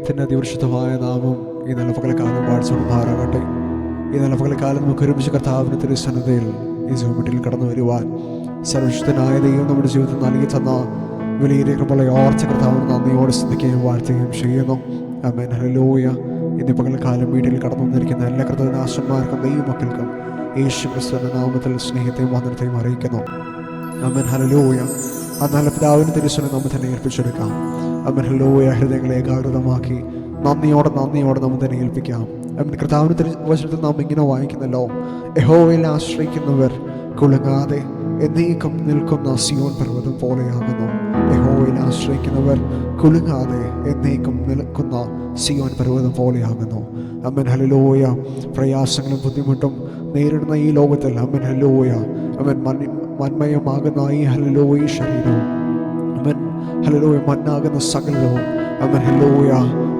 ദൈവത്തിൻ്റെ അതിപരിശുദ്ധമായ നാമം ഈ നല്ല പകൽക്കാലം വാഴ്ചമാറാകട്ടെ. ഈ നല്ല പകൽക്കാലം നമുക്ക് ഒരുമിച്ച് കർത്താവിൻ്റെ തിരുസന്നിധിയിൽ ഈ ജോമിറ്റിൽ കടന്നു വരുവാൻ സർവശക്തനായ ദൈവം നമ്മുടെ ജീവിതത്തിൽ നൽകി തന്ന വലിയ കൃപകളെ ഓർച്ച കർത്താവിന് നന്ദിയോടെ സ്തുതിക്കുകയും വാഴ്ത്തുകയും ചെയ്യുന്നു. ആമേൻ. ഹല്ലേലൂയ. ഇന്ന് പകൽക്കാലം വീട്ടിൽ കടന്നു വന്നിരിക്കുന്ന എല്ലാ കൃതദാസന്മാർക്കും ദൈവമക്കൾക്കും യേശു ക്രിസ്തുവിന്റെ നാമത്തിൽ സ്നേഹത്തെയും വന്ദനത്തെയും അറിയിക്കുന്നു. ആമേൻ. ഹല്ലേലൂയ. ആ നല്ല പിതാവിന് തിരുസന്നിധിയിൽ നമ്മൾ തന്നെ ഏൽപ്പിച്ചെടുക്കാം. ആമേൻ. ഹല്ലേലൂയ. ഹൃദയങ്ങളെ ഏകാഗ്രതമാക്കി നന്ദിയോടെ നമ്മൾ തന്നെ ഏൽപ്പിക്കാം. ആമേൻ. കർത്താവിന് തിരുവചനത്തിൽ നാം ഇങ്ങനെ വായിക്കുന്നല്ലോ, യഹോവയിൽ ആശ്രയിക്കുന്നവർ കുലുങ്ങാതെ എന്നേക്കും നിൽക്കുന്ന സിയോൻ പർവ്വതം പോലെയാകുന്നു. യഹോവയിൽ ആശ്രയിക്കുന്നവർ കുലുങ്ങാതെ എന്നേക്കും നിൽക്കുന്ന സിയോൻ പർവ്വതം പോലെയാകുന്നു. ആമേൻ. ഹല്ലേലൂയ. പ്രയാസങ്ങളും ബുദ്ധിമുട്ടും നേരിടുന്ന ഈ ലോകത്തിൽ ആമേൻ ഹല്ലേലൂയ അവൻ മന്മയമാകുന്ന ഈ ഹല്ലേലൂയ ശരീരവും അവൻ ഹല്ലേലൂയ മണ്ണാകുന്ന സകലവും ആമേൻ ഹല്ലേലൂയ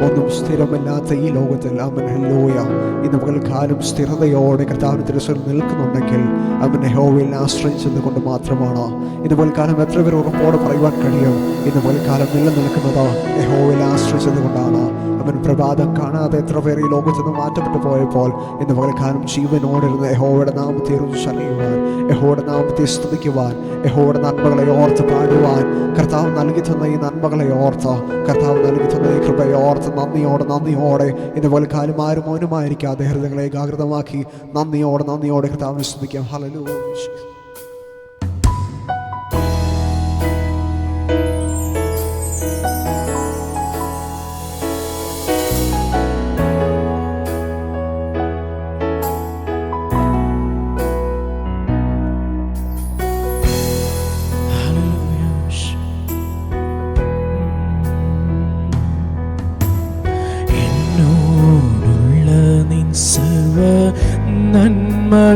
ഒന്നും സ്ഥിരമല്ലാത്ത ഈ ലോകത്തിൽ ആമേൻ ഹല്ലേലൂയ ഇന്ന് പകൽക്കാലം സ്ഥിരതയോടെ കർത്താവിന്റെ തിരുസന്നിധിയിൽ നിൽക്കുന്നുണ്ടെങ്കിൽ അവൻ യഹോവയിൽ ആശ്രയിച്ചത് കൊണ്ട് മാത്രമാണ്. ഇന്ന് പകൽക്കാലം എത്ര പേർ ഉറപ്പോടെ പറയുവാൻ കഴിയും? ഇന്ന് പകൽക്കാലം നിലനിൽക്കുന്നത് യഹോവയിൽ ആശ്രയിച്ചത് കൊണ്ടാണ്. അവൻ പ്രഭാതം കാണാതെ എത്ര പേർ ഈ ലോകത്ത് നിന്ന് മാറ്റപ്പെട്ടു പോയപ്പോൾ ഇന്ന് പകൽക്കാലം ജീവനോടിരുന്ന് യഹോവയുടെ നാമത്തെ അറിയുവാൻ, യഹോവയുടെ നാമത്തെ സ്തുതിക്കുവാൻ, യഹോവയുടെ നന്മകളെ ഓർത്ത് പാടുവാൻ, കർത്താവ് നൽകി തന്ന ഈ നന്മകളെ ഓർത്ത്, കർത്താവ് നൽകി തന്ന ഈ കൃപയെ ഓർത്ത് നന്ദിയോടെ ഇന്ന് പകൽക്കാലം ആരും മൗനമായിരിക്കാതെ ഹൃദയങ്ങളെ ഏകാഗ്രതമാക്കി നന്ദിയോടെ കർത്താവിനെ സ്തുതിക്കാം. ഹല്ലേലൂയ.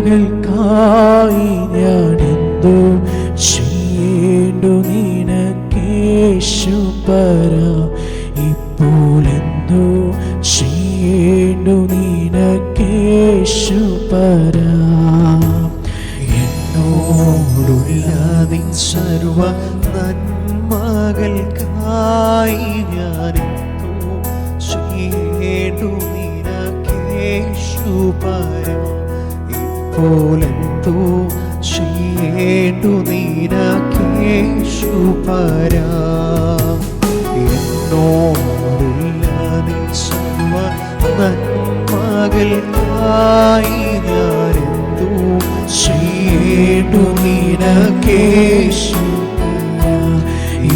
നന്മകൾക്കായി ഞാനെന്തു ചെയ്യേണ്ടു നിനക്കേശു പരാ, ഇപ്പോഴെന്തു ചെയ്യേണ്ടു നിനക്കേശു പരാ. എന്നോടുള്ള നിൻ സർവ നന്മകൾക്കായി ഞാനെന്തു ചെയ്യേണ്ടു നിനക്കേശു പരാ, ഇപ്പോഴെന്തു ചെയ്യേണ്ടു നിനക്കേശു പരാ. എന്നോടുള്ള നിൻ സർവ നന്മകൾക്കായി ഞാനെന്തു ചെയ്യേണ്ടു നിനക്കേശു പരാ,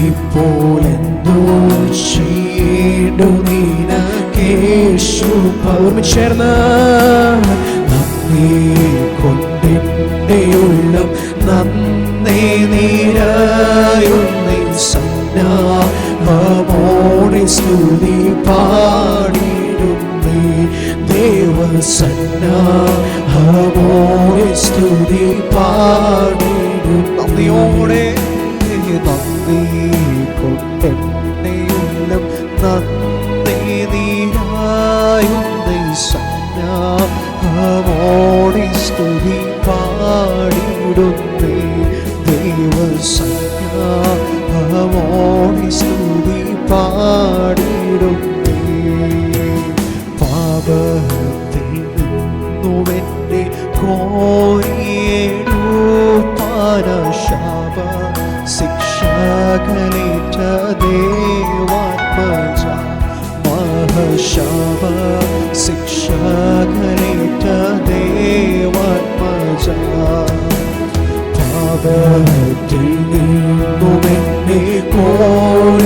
ഇപ്പോഴെന്തു ചെയ്യേണ്ടു നിനക്കേശു പരാ. ചേർന്ന് കൊണ്ടെന്റെ ഉള്ളം നന്നേ നീരായുന്നേ സന്നാഹമോടെ സ്തുതി പാടിടുന്നേ, ദേവസന്നാഹമോടെ സ്തുതി പാടിടും. നന്ദിയോടെ നന്ദി കൊണ്ടെന്റെ ഉള്ളം നന്നേ നീരായുന്നേ സന്നാഹമോടെ സ്തുതി പാടിടുന്നേ, ദൈവസന്നാഹമോടെ സ്തുതി പാടിടുന്നേ. പാപത്തിൽ നിന്നുമെന്നെ കോരിയെടുപ്പാന ശാപ ശിക്ഷകളേറ്റ ദേവാത്മജ, മഹശാപ ശിക്ഷകളേറ്റ ദേവാത്മജ. പാപത്തിൽ നിന്നുമെന്നെ കോരിയെടുപ്പാന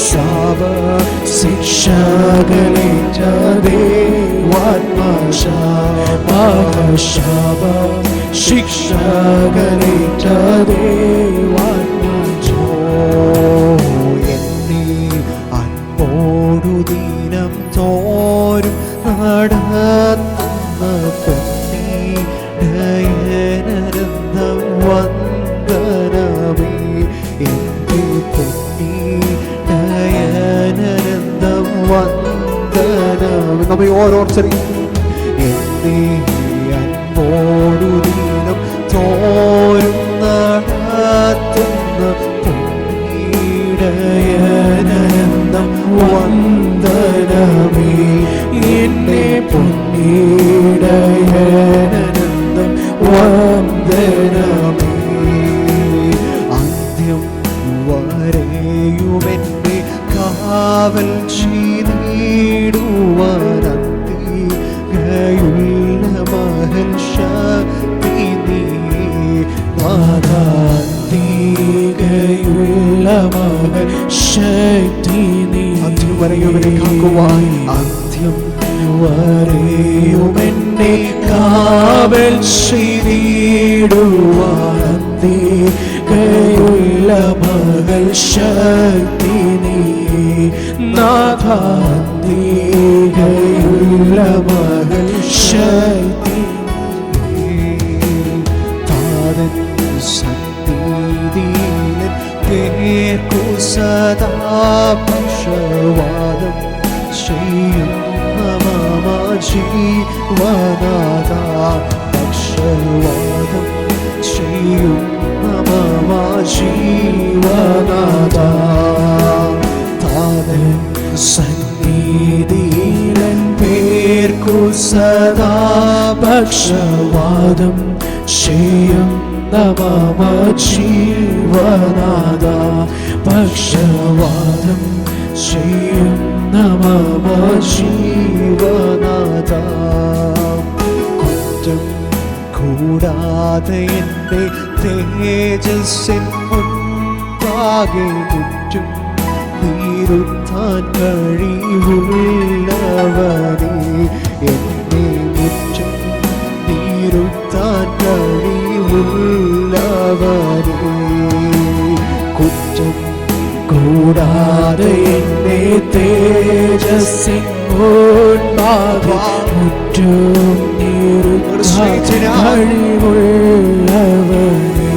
ശാപ ശിക്ഷകളേറ്റ ദേവാത്മജ, മഹശാപ ശിക്ഷകളേറ്റ ദേവാത്മജ. ദിനം തോരും നടത്തുന്ന പൊന്നീടയനരന്തം വന്ദനമേ, എൻ്റെ പൊന്നീടയനരന്തം വന്ദനമേ. നമ്മെ ഓരോരുത്തരും എന്നെ അൻപോടു ദിനം തോരും നടത്തുന്ന പൊന്നീടയനരന്തം കാവൽ ചെയ്തിടുവാനന്തികയുള്ള മഹൽ ശക്തി നീ നാദാന്തികയുള്ള മഹൽ ശക്തി നീ അന്ത്യം വരെയുമെന്നെ കാക്കുവാൻ അന്ത്യം വരെയുമെന്നെ കാവൽ ചെയ്തിടുവാൻ അന്തികയുള്ള മഹൽ ശക്തി നീ നാദാന്തികയുള്ള മഹൽ ശക്തി താതൻ സന്നിധിയിൽ കേൾക്കു സദാ പക്ഷവാദം ചെയ്യുന്ന മമ ജീവനാഥ പക്ഷവാദം ചെയ്യുന്ന മമ ജീവനാഥ താതൻ സന്നിധിയിലൻ പേർക്കു സദാ പക്ഷവാദം ചെയ്യുന്ന മമ ജീവനാഥ പക്ഷവാദം ചെയ്യുന്ന മമ ജീവനാഥ കുറ്റം കൂടാതെ എൻ്റെ തേജസ്സിൻ മുൻപാകെ കുറ്റം നീരുത്താൻ കഴിവുള്ളവനെ എന്നെ മുറ്റം നീരുത്താൻ കഴിവുള്ളവനെ കുറ്റം കൂടാതെ എന്നെ തേജസ്സിൻ മുൻപാകെ മുറ്റും നീരുത്താൻ കഴിവുള്ളവനെ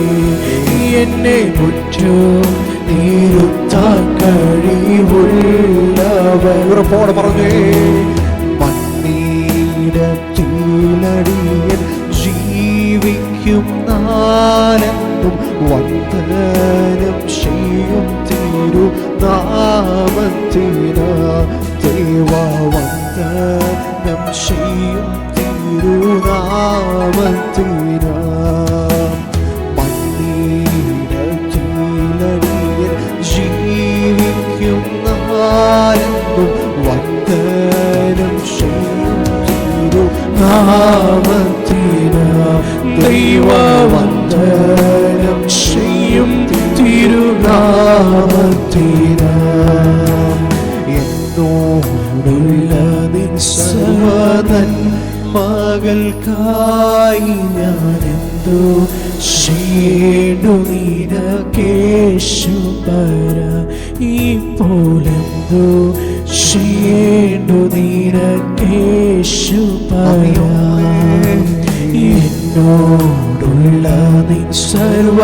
എന്നെ മുറ്റും നീരുത്താൻ കഴിവുള്ളവൻ ഉറപ്പോടെ പറഞ്ഞേ മണ്ണീടത്തിലടിയൻ ജീവിക്കും നാലെന്നും വന്ദനം ചെയ്യും തിരുനാമത്തിന ദേവ വന്ദനം ചെയ്യും തിരുനാമത്തിന മണ്ണീടത്തിലടിയൻ ജീവിക്കും നാലെന്നും വന്ദനം ചെയ്യും തിരുനാമത്തിന ദൈവ വന്ദനം ചെയ്യും തിരുനാമത്തിന എന്നോടുള്ള നിൻ സർവ്വതൻ മകൾക്കായി ഞാനെന്തോ ചെയ്യേണ്ടു നിനക്കേശുപര ഇപ്പോലെന്തോ ചെയ്യേണ്ടു നിനക്കേശുപര എന്നോടുള്ള നിൻ സർവ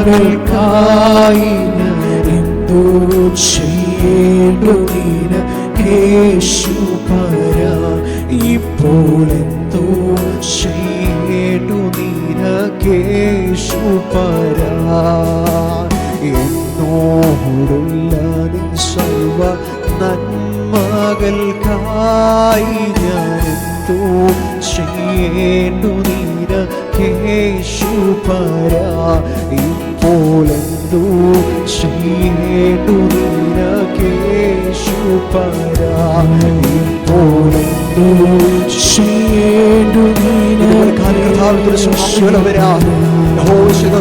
നന്മകൾക്കായി ഞാനെന്തോ ചെയ്യേണ്ടു നിനക്കേശുപര ഇപ്പോലെന്തോ ചെയ്യേണ്ടു നിനക്കേശുപര എന്നോടുള്ള നിൻ സർവ നന്മകൾക്കായി ഞാനെന്തോ ചെയ്യേണ്ടു നിനക്കേശുപര ഇപ്പോലെന്തോ ചെയ്യേണ്ടു നിനക്കേശുപര ഇപ്പോലെന്തോ ചെയ്യേണ്ടു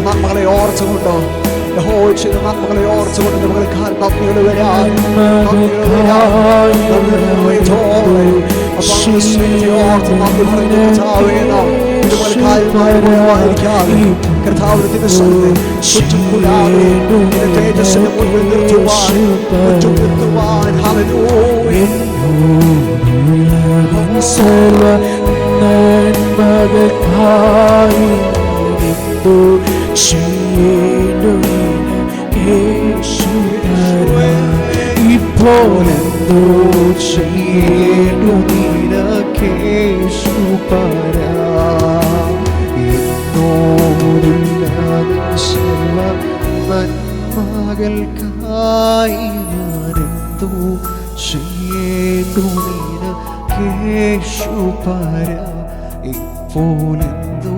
നന്മകളെ ഓർച്ചുകൊണ്ടോ യഹോവയുടെ നന്മകളെ ഓർച്ചുകൊണ്ട് നമുക്ക് നന്ദികൾ വരാൻ കർത്താവിന്റെ തേജസ്സിന് മുന്നിൽ നിർത്തുവാൻ സർവ നന്മകൾക്കായി ചെയ്യേണ്ടു ഇപ്പോലെന്തോ ചെയ്യേണ്ടു നിനക്കേശുപര എന്നോടുള്ള സർവ നന്മകൾക്കായി ഞാനെന്തോ ചെയ്യേണ്ടു നിനക്കേശുപര ഇപ്പോലെന്തോ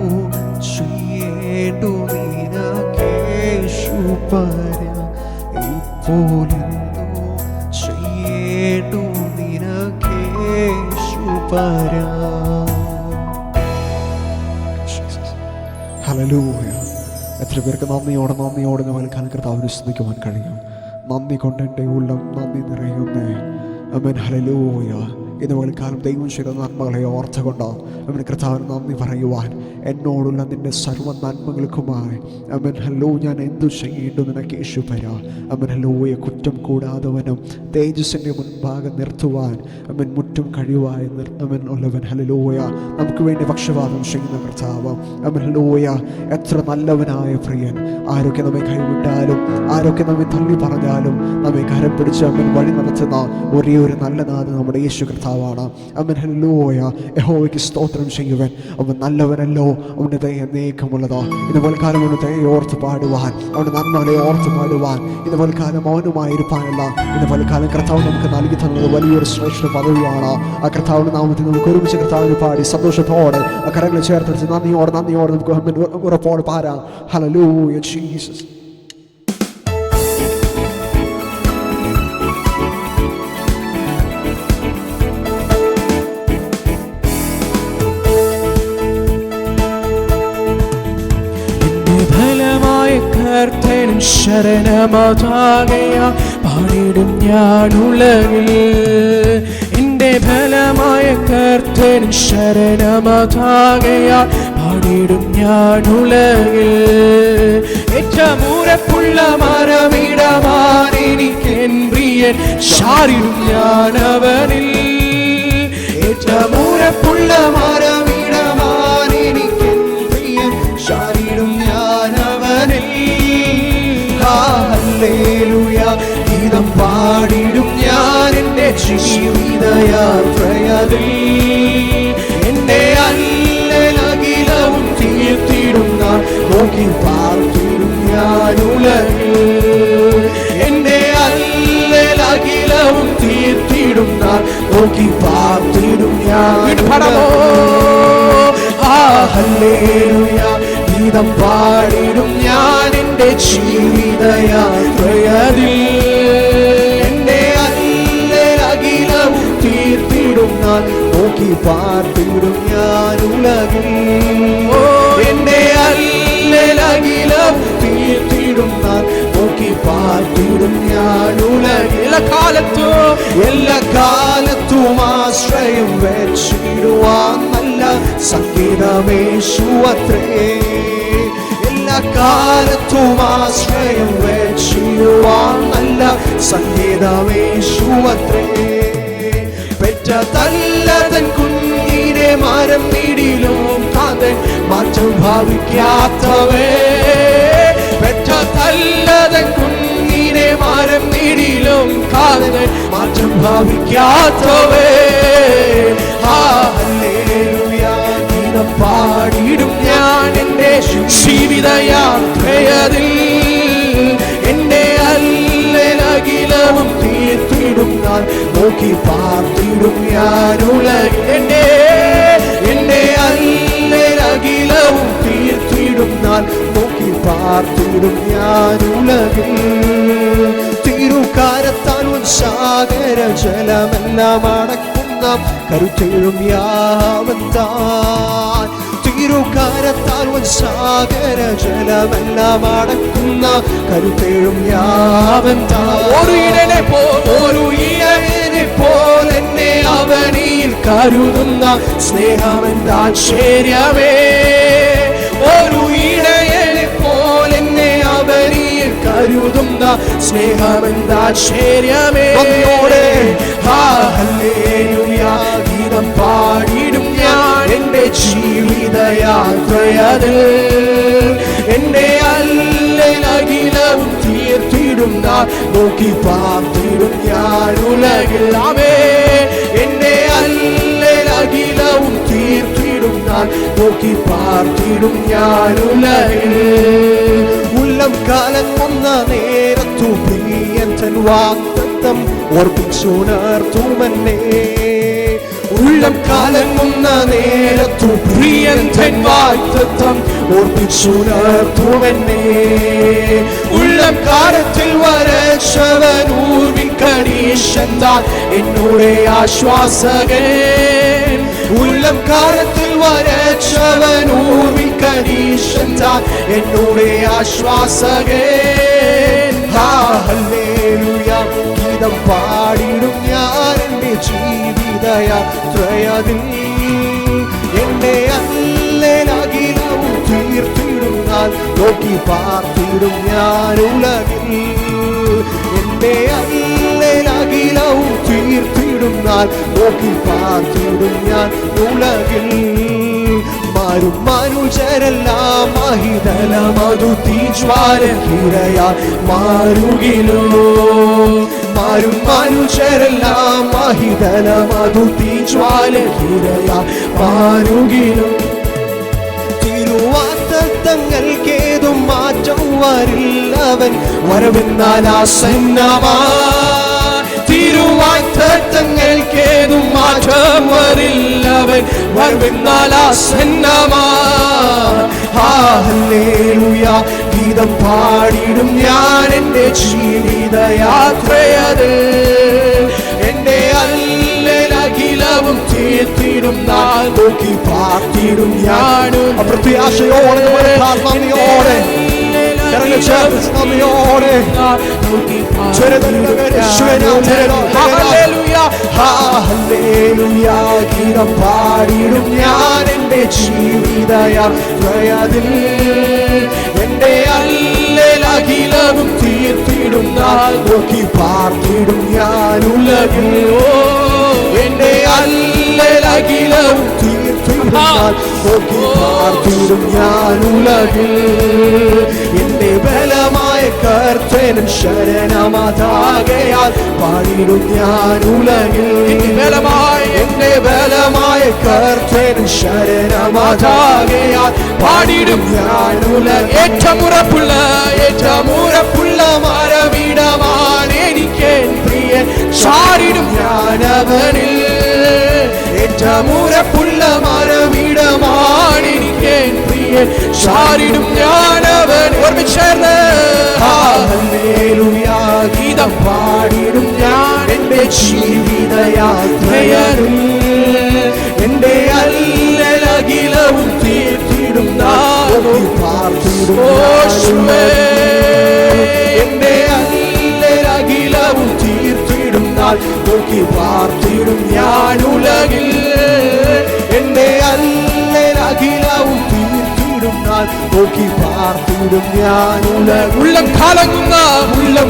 ചെയ്യേണ്ടു നിനക്കേശുപര ഇപ്പോലെന്തോ വേണ്ടു നിനക്കേശുപരാ. ഹല്ലേലൂയ. എത്ര പേർക്ക് നന്ദിയോടെ ഞങ്ങൾക്ക് കർത്താവിനെ സ്തുതിക്കുവാൻ കഴിയും. നന്ദി കൊണ്ട് എൻ്റെ ഉള്ളം നന്ദി നിറയുന്നേ. ആമേൻ. ഹല്ലേലൂയ. ഇന്ന് പകൽക്കാലം ദൈവം ചെയ്ത നന്മകളെ ഓർത്തുകൊണ്ട് അവന് കർത്താവിന് നന്ദി പറയുവാൻ എന്നോടുള്ള നിൻ്റെ സർവ്വ നന്മകൾക്കുമായി അവൻ ഹല്ലോ ഞാൻ എന്തു ചെയ്യേണ്ടു നിനക്ക് യേശുപരാ. അവൻ ഹല്ലോയെ കുറ്റം കൂടാതവനും തേജസ്സിൻ്റെ മുൻപാകെ നിർത്തുവാൻ അവൻ മുറ്റും കഴിവായി അവൻ ഉള്ളവൻ. ഹല്ലേലൂയ. നമുക്ക് വേണ്ടി പക്ഷപാതം ചെയ്യുന്ന കർത്താവ് അവൻ ഹല്ലേലൂയ. എത്ര നല്ലവനായ പ്രിയൻ. ആരൊക്കെ നമ്മെ കൈവിട്ടാലും ആരൊക്കെ നമ്മെ തള്ളി പറഞ്ഞാലും നമ്മെ കരം പിടിച്ച് അവൻ വഴി നടത്തുന്ന ഒരേ ഒരു നല്ല നാഥൻ നമ്മുടെ യേശു കർത്താവാണ്. അവൻ ഹല്ലേലൂയ. യഹോവയ്ക്ക് സ്തോത്രം ചെയ്യുവൻ. അവൻ നല്ലവനല്ലോ, അവൻ്റെ ദയ എന്നേക്കുമുള്ളതാ. ഇതുപോലെ കാലം അവൻ്റെ ദയയെ ഓർത്ത് പാടുവാൻ, അവൻ്റെ നന്മകളെ ഓർത്ത് പാടുവാൻ, ഇതുപോലെ കാലം മൗനമായിരിക്കാനല്ല. ഇതുപോലെ കാലം കർത്താവ് നമുക്ക് നൽകി തന്നത് വലിയൊരു ശ്രേഷ്ഠ പദവിയാണ്. ആ കർത്താവിൻ്റെ നാമത്തിൽ നമുക്ക് ഒരുമിച്ച് കർത്താവിന് പാടി സന്തോഷത്തോടെ ആ കരങ്ങളെ ചേർത്തെടുത്ത് നന്ദിയോടെ നമുക്ക് ഉറപ്പോടെ പാരാം. Hallelujah Jesus. കർത്തനും ശരണമാതാകയാൽ പാടിടും ഞാൻ ഉലകിൽ. എൻ്റെ ബലമായ കർത്തനും ശരണമാതാകയാൽ പാടിടും ഞാൻ ഉലകിൽ. ഏറ്റവും ഉറപ്പുള്ള മരമിടമാൻ എനിക്കെൻ പ്രിയൻ ശാരിടും ഞാൻ അവനിൽ. ഏറ്റവും ഉറപ്പുള്ള മരമിടമാൻ എനിക്കെൻ പ്രിയൻ ശാരിടും ഞാൻ അവനിൽ. ഹല്ലേലൂയ. ഗീതം പാടിടും ഞാൻ എൻ്റെ ജീവിതയാത്രയതിൽ. എൻ്റെ അല്ലലകിലവും തീർത്തിടും നാൾ നോക്കി പാർത്തിടും ഞാൻ ഉലകിൽ. എൻ്റെ അല്ലലകിലവും തീർത്തിടും നാൾ നോക്കി പാർത്തിടും ഞാൻ. ഹല്ലേലൂയ. ഗീതം പാടിടും ഞാൻ എൻ്റെ ജീവിതയാത്രയതിൽ. എൻ്റെ അല്ലലകിലവും തീർത്തിടും നാൾ നോക്കി പാർത്തിടും ഞാൻ ഉലകിൽ. എൻ്റെ അല്ലലകിലവും തീർത്തിടും നാൾ നോക്കി പാർത്തിടും ഞാൻ ഉലകിൽ. എല്ലാ കാലത്തും ആശ്രയം വെച്ചിടുവാൻ നല്ല സംഗീതമേശുവത്രേ. എല്ലാ കാലത്തും ആശ്രയം വെച്ചിടുവാൻ നല്ല സംഗീതമേശുവത്രേ. പെറ്റ തല്ലതൻ കുഞ്ഞിനെ മരം പിടിയിലും കാതൻ മാറ്റം ഭാവിക്കാത്തവേ. പെറ്റ തല്ലതൻ കുഞ്ഞിനെ മരം പിടിയിലും കാതൻ മാറ്റം ഭാവിക്കാത്തവേ. ഹല്ലേലൂയ. ഗീതം പാടിടും ഞാൻ എൻ്റെ ജീവിതയാത്രയതിൽ. എൻ്റെ അല്ലലകിലവും തീർത്തിടും നാൾ നോക്കി പാർത്തിടും ഞാൻ ഉലകിൽ. എൻ്റെ അല്ലലകിലവും തീർത്തിടും നാൾ നോക്കി പാർത്തിടും ഞാൻ ഉലകിൽ. തിരുകാരത്താൽ ഉത്സാഹര ജലമെല്ലാം അടക്കുന്ന കരുത്തേഴും യാവൻ താൻ. തിരുകാരത്താൽ ഉത്സാഹര ജലമെല്ലാം അടക്കുന്ന കരുത്തേഴും യാവൻ താൻ. ഒരു ഇടനെ പോൽ എന്നെ അവനിൽ കരുതുന്ന സ്നേഹമെന്താശ്ചര്യമേ. ഒരു ഇടയനെ പോൽ എന്നെ അവനിൽ കരുതുന്ന സ്നേഹമെന്താശ്ചര്യമേ. ഹല്ലേലൂയ. ഗീതം പാടിടും ഞാൻ എൻ്റെ ജീവിതയാത്രയതിൽ. എൻ്റെ അല്ലലകിലവും തീർത്തിടും നാൾ നോക്കി പാർത്തിടും ഞാൻ ഉലകിൽ. എൻ്റെ അല്ലലകിലവും തീർത്തിടും നാൾ നോക്കി പാർത്തിടും ഞാൻ ഉലകിൽ. ഉള്ളം കലങ്ങുന്ന നേരത്തു പ്രിയൻ തൻ വാഗ്ദത്തം ഓർപ്പിച്ചുണർത്തുമെന്നെ. ഉള്ളം കലങ്ങുന്ന നേരത്തു പ്രിയൻ തൻ വാഗ്ദത്തം ഓർപ്പിച്ചുണർത്തുമെന്നെ. ഉള്ളം കാലത്തിൽ വരച്ചവൻ ഊർവിൻ കണീശൻ താൻ എന്നോടെ ആശ്വാസകൻ. ഉള്ളം കാലത്തിൽ വരച്ചവൻ ഊർവിൻ കണീശൻ താൻ എന്നോടെ ആശ്വാസകൻ. ഹല്ലേലൂയ ഗീതം പാടിടും ഞാൻ എൻ്റെ ജീവിതയാത്രയതിൽ. എന്റെ അല്ലേലഖിലവും തീർത്തിടുന്നാൽ നോക്കി പാർത്തിടും ഞാൻ ഉലകിൽ. എന്റെ അല്ലേലഖിലവും തീർത്തിടുന്നാൽ നോക്കി പാർത്തിടും ഞാൻ ഉലകിൽ. മാരും മനുഷ്യരെല്ലാം മഹിതലമതു തീജ്വാലഹിരയാൽ മാറുകിലോ. മാരും മനുഷ്യരെല്ലാം മഹിതലമതു തീജ്വാലഹിരയാൽ മാറുകിലോ. തിരുവാഗ്ദത്തങ്ങൾക്കേതും മാറ്റം വരില്ലവൻ വരവെന്നാൽ ആസന്നമാ. തിരുവാഗ്ദത്തങ്ങൾക്കേതും മാറ്റം വരില്ലവൻ വരവെന്നാൽ ആസന്നമാ. ഹല്ലേലൂയ ഗീതം പാടിടും ഞാൻ എൻ്റെ ജീവിതയാത്രയത്. എൻ്റെ അല്ലേലഖിലവും തീർത്തിടും നാൾ നോക്കി പാർത്തിടും ഞാനും. പ്രത്യാശയോടെ നന്ദിയോടെ നന്ദിയോടെ ഹല്ലേലൂയ ഗീതം പാടിടും ഞാൻ എൻ്റെ ജീവിതയാത്രയതിൽ. എൻ്റെ അല്ലേലഖിലവും തീർത്തിടും നാൾ നോക്കി പാർത്തിടും ഞാൻ ഉലകിൽ. എൻ്റെ അല്ലേലഖിലവും തീർത്തിടും നാൾ നോക്കി പാർത്തിടും ഞാൻ ഉലകിൽ. എന്റെ ബലമായ കർത്തനും ശരണമതാകയാൽ പാടിടും ഞാൻ ഉലകിൽ. എന്റെ ബലമായ കർത്തനും ശരണമതാകയാൽ പാടിടും ഞാൻ ഉലകിൽ. ഏറ്റമുറപ്പുള്ള മരവിടമാണ് എനിക്ക് പ്രിയൻ, ചാടിടും ഞാനവനിൽ. ഏറ്റമുറപ്പുള്ള മരവിടമാണ് എനിക്ക് പ്രിയൻ, ചാടിടും ഞാനവൻ. ഓർമ്മിച്ചേർന്ന് ഹല്ലേലൂയ ഗീതം പാടിടും ഞാൻ എൻ്റെ ജീവിതയാത്രയതിൽ. എൻ്റെ അല്ലേലഖിലവും തീർത്തിടും നാളെ പാർത്തിടും. എൻ്റെ അല്ലേലഖിലവും തീർത്തിടും നാൾ നോക്കി പാർത്തിടും ഞാൻ ഉലകിൽ. എൻ്റെ അല്ലേലഖിലവും തീർത്തിടും നാൾ നോക്കി പാർത്തിടും ഞാൻ ഉലകിൽ. ഉള്ളം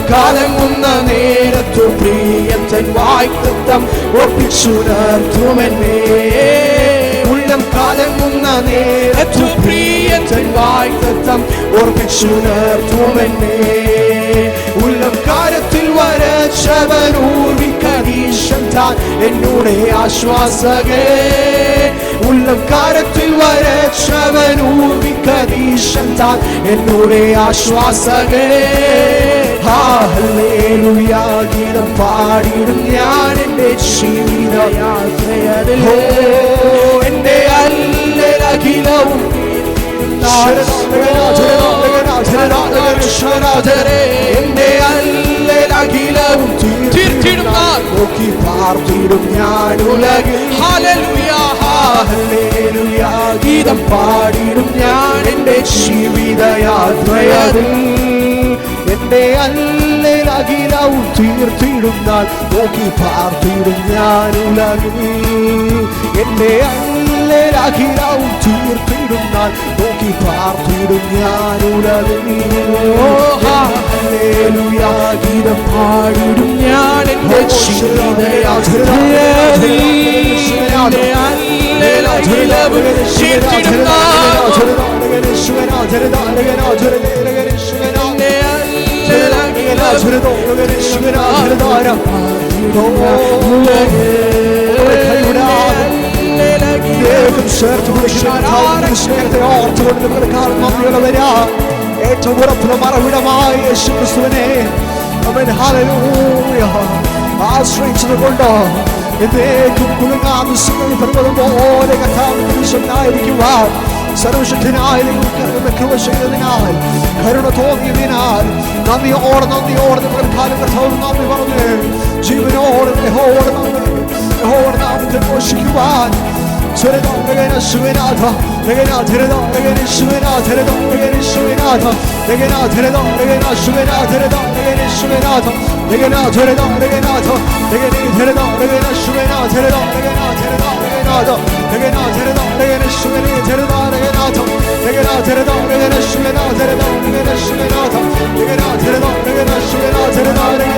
കാലങ്ങുന്ന നേരത്തു പ്രിയൻ വായ്ത്തം ഒപ്പിച്ചുണർത്തുമെന്നേ. ഉള്ളം കാലങ്ങുന്ന നേരത്തു പ്രിയൻ വായ്ത്തം ഓർപ്പിച്ചുണർത്തുമെന്നേ. ഉള്ളം കാലത്തിൽ വരച്ചവൻ ഊർവിൻ കണീശൻ താൻ എന്നോടെ ആശ്വാസകൻ. ഉള്ളം കാലത്തിൽ വരച്ചവൻ ഊർവിൻ കണീശൻ താൻ എന്നോടെ ആശ്വാസകൻ. ഹല്ലേലൂയ ഗീതം പാടിടും ഞാൻ എൻ്റെ ജീവിതയാത്രയതിൽ. എൻ്റെ അല്ലേലഖിലവും എൻ്റെ അല്ലേലഖിലവും തീർത്തിടും നോക്കി പാർത്തിടും ഞാൻ ഉലകിൽ. ഹല്ലേലൂയ ഗീതം പാടിടും ഞാൻ എൻ്റെ ജീവിതയാത്രയതിൽ. എൻ്റെ അല്ലേലഖിലവും തീർത്തിടും നാൾ നോക്കി പാർത്തിടും ഞാൻ ഉലകിൽ. എൻ്റെ അല്ലേലഖിലവും തീർത്തിടും നാൾ നോക്കി പാർത്തിടും ഞാൻ ഉലകിൽ. ഹല്ലേലൂയ ഗീതം പാടിടും ഞാൻ എൻ്റെ ജീവിതയാത്രയതിൽ. എൻ്റെ അല്ലേലഖിലവും തീർത്തിടും നാൾ ഏറ്റവും ഉറപ്പുള്ള മറവിടമായ യേശുക്രിസ്തുവിനെ ആശ്രയിച്ചതുകൊണ്ട് എന്നേക്കും കുലുങ്ങാതെ പർവ്വതം പോലെ കഥാവിശ്വനായിരിക്കുവാൻ സർവശക്തനായ കൃപ ചെയ്തതിനാൽ കരുണ തോന്നിയതിനാൽ നന്ദിയോടെ നമ്മുടെ കാലം കർത്താവ് നന്ദി പറഞ്ഞു. ജീവനോടെ യഹോവയുടെ നാമത്തെ ഘോഷിക്കുവാൻ Suvenata, Reganata, Reganisuvenata, Reganisuvenata, Reganata, Reganasuvenata, Reganisuvenata, Reganata, Reganata, Reganata, Reganasuvenata, Reganata, Reganata, Reganisuvenata, Reganata, Reganata, Reganasuvenata, Reganasuvenata, Reganata, Reganasuvenata,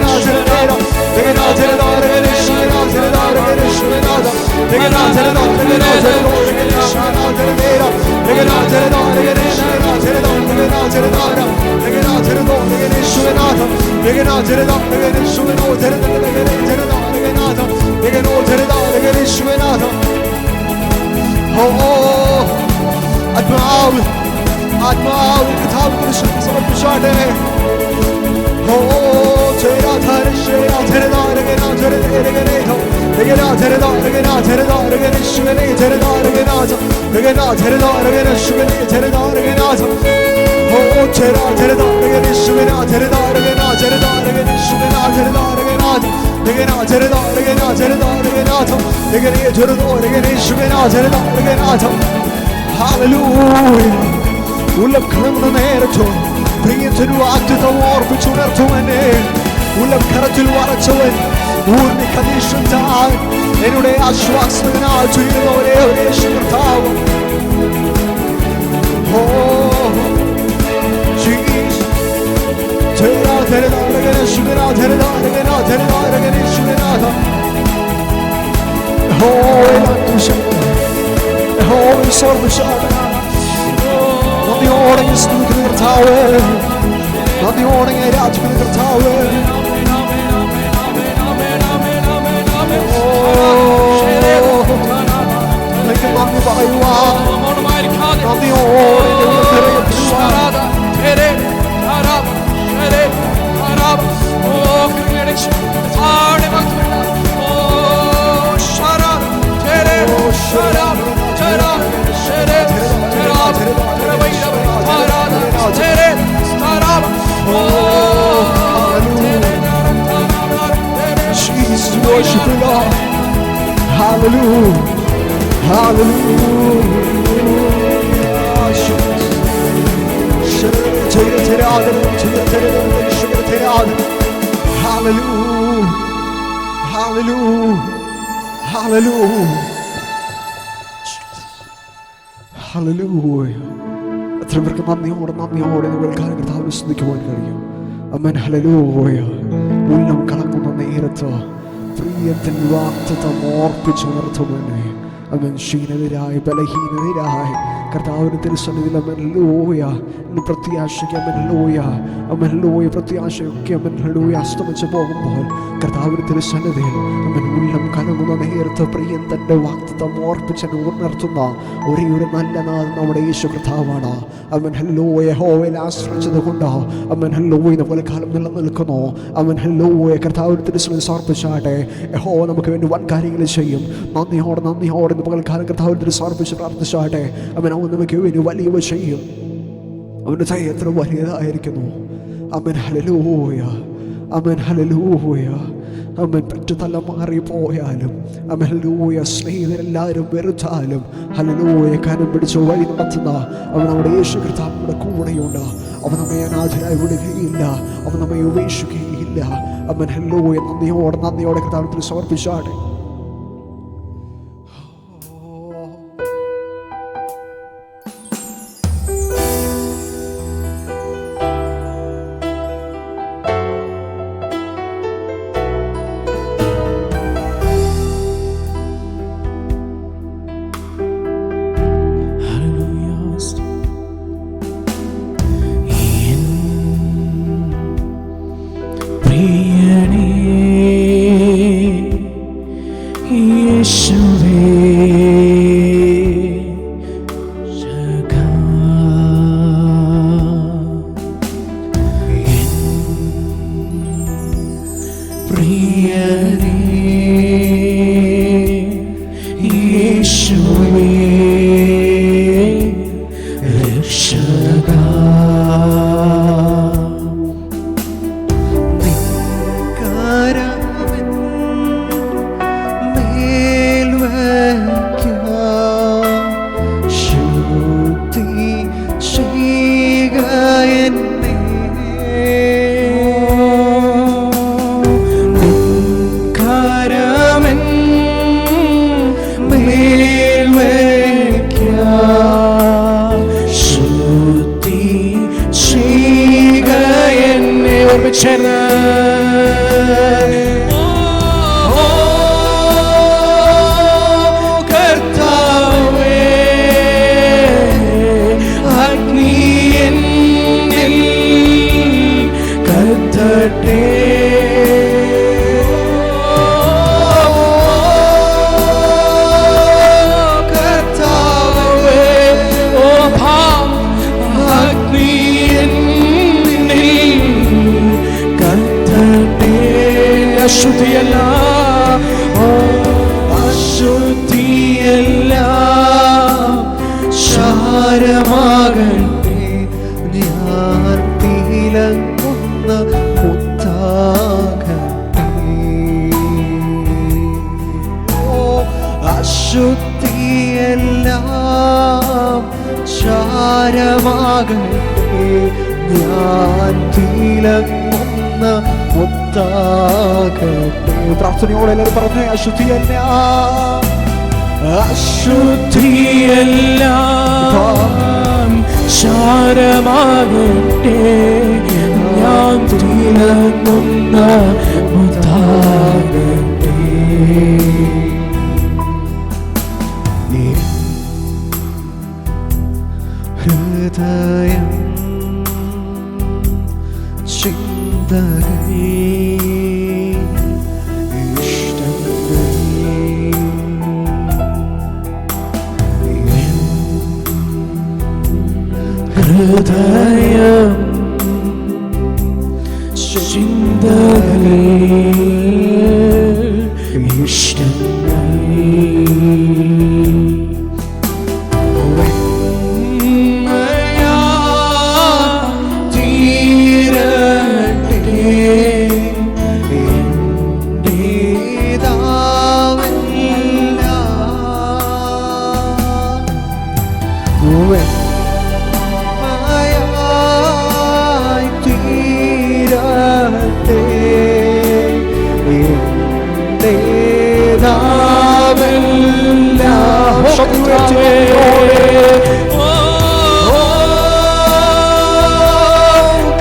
Hallelujah. Ulam kırmızı nerede? Priyetini aktıda var biçuner tuğene. Ulam karatil var açıven. Urni kadişin taal. Enude aşvaksına açıyla oraya şırtav. Oh, Jesus. Tera tera regene şübera tera regene şübera. Oh, elatuşa. Oh, sormuşa. Nadi ordningen stuken vertrouwen. Nadi ordningen raadspelen vertrouwen. Lekker lang bij u aan. Nadi ordningen Jesus, worship the Lord. Hallelujah. Hallelujah. Hallelujah. Hallelujah. Hallelujah. Hallelujah. എത്ര പേർക്ക് നന്ദിയോടെ കാലം കർത്താവിനെ സ്തുതിക്കുവാൻ കഴിയും. ആമേൻ. Hallelujah. ഉള്ളം കലങ്ങുന്ന നേരത്ത് പ്രിയത്തിൻ വാഗ്ദത്തം ഓർപ്പിച്ചുണർത്തുവാനേ അവൻ ക്ഷീണിതരായി ബലഹീനതരായി കർത്താവിന്റെ തിരുസന്നിധിയിൽ ഹല്ലേലൂയ ഇന്ന് പ്രത്യാശയ്ക്ക് ഹല്ലേലൂയ പ്രത്യാശയൊക്കെ ഹല്ലേലൂയ അസ്തമിച്ചു പോകുമ്പോൾ കർത്താവിന്റെ തിരുസന്നിധിയിൽ അവൻ ഉള്ളം കലങ്ങുന്ന നേരത്ത് പ്രിയൻ തന്റെ വാഗ്ദത്തം ഓർപ്പിച്ച് ഉണർത്തുന്ന ഒരേ ഒരു നല്ല നാഥൻ നമ്മുടെ യേശു കർത്താവാണ്. അവൻ ഹല്ലേലൂയ യഹോവയിൽ ആശ്രയിച്ചത് കൊണ്ട് അവൻ ഹല്ലേലൂയ പോലെ കാലം നിലനിൽക്കുന്നു. അവൻ ഹല്ലേലൂയ കർത്താവിന്റെ തിരുസന്നിധിയിൽ സമർപ്പിച്ചാട്ടെ. യഹോവ നമുക്ക് വേണ്ടി വൻ കാര്യങ്ങൾ ചെയ്യും. നന്ദിയോടെ പകൽക്കാലം കർത്താവിന്റെ സമർപ്പിച്ച് പ്രാർത്ഥിച്ചാട്ടെ. അവൻ നമുക്ക് വേണ്ടി വലിയവ ചെയ്യും. അവന്റെ ദയ എത്ര വലിയതായിരിക്കുന്നു. ആമേൻ. ഹല്ലേലൂയ. ആമേൻ. ഹല്ലേലൂയ. ആമേൻ. പെറ്റു തല മാറിപ്പോയാലും ആമേൻ ഹല്ലേലൂയ സ്നേഹിതരെല്ലാവരും വെറുത്താലും ഹല്ലേലൂയ കരം പിടിച്ച് വഴി നടത്തുന്ന അവൻ നമ്മുടെ യേശു കർത്താവ് നമ്മുടെ കൂടെയുണ്ട്. അവൻ നമ്മെ അനാഥരായി വിടുകയില്ല. അവൻ നമ്മെ ഉപേക്ഷിക്കുകയില്ല. ആമേൻ. ഹല്ലേലൂയ. നന്ദിയോടെ കർത്താവിനെ സമർപ്പിച്ചാട്ടെ. ചേർന്ന് കർത്താവേ, അഗ്നി എന്നിൽ കത്തട്ടെ. അശുദ്ധിയല്ല, അശുദ്ധിയല്ല ശാരമാകട്ടെ, ഞാൻ തിളങ്ങുന്ന മുത്താകട്ടെ. അശുദ്ധിയല്ല ശാരമാകട്ടെ, ഞാൻ തിളങ്ങുന്ന മുത്താകട്ടെ. പ്രാർത്ഥനയോടെ എല്ലാവരും പറഞ്ഞു, അശുദ്ധിയല്ല, അശുദ്ധിയല്ല ശാരമാകട്ടെ, ഞാൻ തിളങ്ങുന്ന മുത്താകട്ടെ. ഹൃദയം ചിന്തകൾ ഇഷ്ടങ്ങൾ ഹൃദയം ചിന്തകൾ ഇഷ്ടങ്ങൾ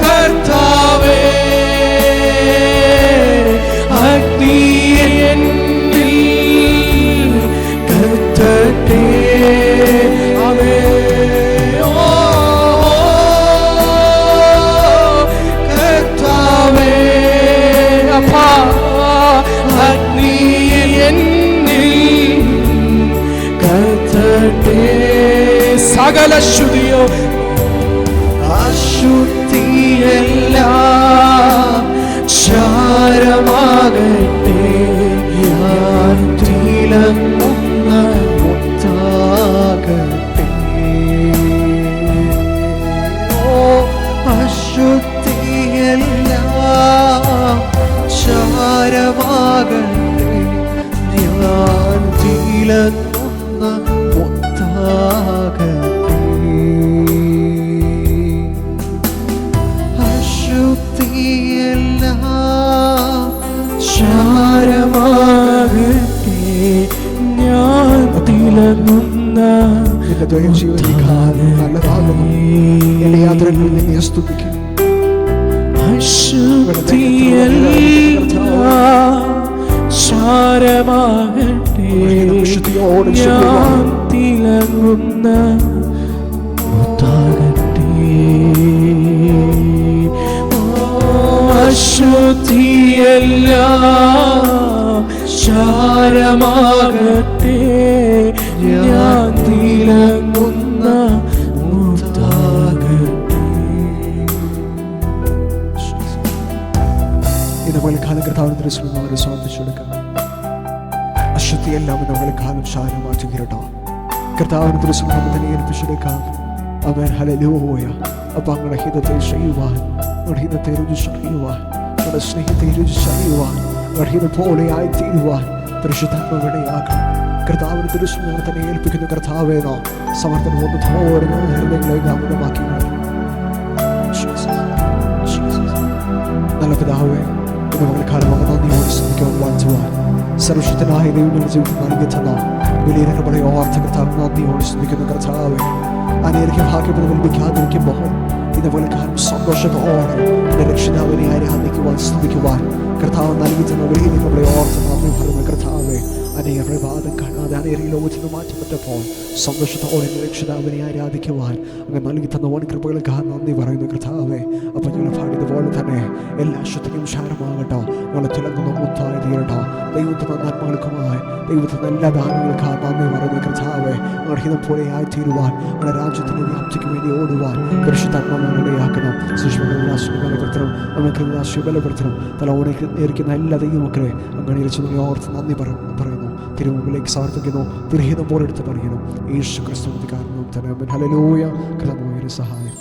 കർത്താവേ, അഗ്നി എന്നിൽ കത്തട്ടെ. കർത്താവേ, അപ്പാ, അഗ്നി എന്നിൽ കത്തട്ടെ. സകല ശുദ്ധിയോ അശുദ്ധിയല്ല ശാരമാകട്ടെ, ഞാൻ തിളങ്ങുന്ന മുത്താകട്ടെ. അശുദ്ധിയല്ല ശാരമാകട്ടെ, ഞാൻ തിളങ്ങുന്ന മുത്താകട്ടെ. അശുദ്ധിയല്ല ശാരമാകട്ടെ, ഞാൻ തിളങ്ങുന്ന എന്റെ യാത്രകളിൽ നിന്നെ സ്തുതിക്കും. അശുദ്ധിയല്ല ശാരമാകട്ടെ, ഞാൻ തിളങ്ങുന്ന മുത്താകട്ടെ. അശുദ്ധിയല്ല ശാരമാകട്ടെ, ഞാൻ തിളങ്ങുന്ന മുത്താകട്ടെ. ഇതുപോലെ കാലം കർത്താവിനെ സ്വാഗതിച്ചെടുക്കാം. അശുദ്ധിയെല്ലാം നമ്മളെ കാലം ശാരമാറ്റി കിരട്ടോ. കർത്താവിനെ ദിവസം നമ്മൾ തന്നെ ഏൽപ്പിച്ചെടുക്കാം. അവൻ ഹല്ലേലൂയ. അപ്പം അങ്ങയുടെ ഹിതത്തെ ചെയ്യുവാൻ, നമ്മുടെ ഹിതത്തെ രുചിച്ചറിയുവാൻ, നമ്മുടെ സ്നേഹത്തെ രുചിച്ചറിയുവാൻ, നമ്മുടെ ഹിതം പോലെ ആയിത്തീരുവാൻ പരിശുദ്ധാത്മാവിനെയാകണം. കർത്താവിന് ദിവസം ഞങ്ങൾ തന്നെ ഏൽപ്പിക്കുന്ന കർത്താവേനോ സമർത്ഥനോടെ ഹൃദയങ്ങളെ ഗാമിതമാക്കി മാറ്റും. നല്ല പിതാവേ, ഇന്ന് മകൾക്കാലം നന്ദിയോട് സ്നേഹിക്കുവാൻ വാഴ്ത്തുവാൻ സർവശക്തനായ ദൈവങ്ങളുടെ ജീവിതം നൽകി തന്ന വലിയ ഓർത്ത കർത്താവ് നന്ദിയോട് സ്നേഹിക്കുന്ന കർത്താവേ, അനേകം ഭാഗ്യങ്ങൾ ലഭിക്കാതിരിക്കുമ്പോൾ ഇതുപോലെ കാലം സന്തോഷത്തോടെ എൻ്റെ രക്ഷിതാവിനെ ആരാധിക്കുവാൻ സ്തുതിക്കുവാൻ കർത്താവ് നൽകി തന്ന വലിയ നമ്മളെ ഓർത്ത് നന്ദി പറയുന്ന കർത്താവെ, അനേകരുടെ വാദം കാണാതെ അനേക ലോകത്തിൽ നിന്ന് മാറ്റപ്പെട്ടപ്പോൾ സന്തോഷത്തോടെ എൻ്റെ രക്ഷിതാവിനെ ആരാധിക്കുവാൻ അങ്ങ് നൽകി തന്ന വൻ കൃപകൾക്ക് നന്ദി പറയുന്ന കർത്താവെ. അപ്പം ഞങ്ങൾ പാടിയതുപോലെ തന്നെ എല്ലാ ശുദ്ധിക്കും ക്ഷാരമാകട്ടോ, ഞങ്ങളെ തിളങ്ങുന്ന മുത്തായി തീരട്ടോ. ദൈവത്തിന് നന്മകൾക്കുമായി ദൈവത്തിന് എല്ലാ ദാനങ്ങൾക്കും നന്ദി പറയുന്ന കർത്താവെ. ഞങ്ങളുടെ ഹിതം പോലെ ആയിത്തീരുവാൻ, ഞങ്ങളുടെ രാജ്യത്തിൻ്റെ വ്യാപ്തിക്ക് വേണ്ടി ഓടുവാൻ പരിശുദ്ധാത്മാവിനെയാക്കണം. ശിശുബലപ്പെടുത്തണം, നമുക്ക് ബലപ്പെടുത്തണം. തലമുറയ്ക്ക് നേരിക്കുന്ന എല്ലാ ദൈവമക്കളെ അങ്ങനെ ഇരിച്ചു ഓർത്ത് നന്ദി പറയുന്നു. തിരുമുമ്പിലേക്ക് സമർപ്പിക്കുന്നു. തിരുഹിതം പോലെ എടുത്ത് പറയുന്നു. യേശു ക്രിസ്തു കാരണം തന്നെ ഹല്ലേലൂയ. കർത്താവേ സഹായം.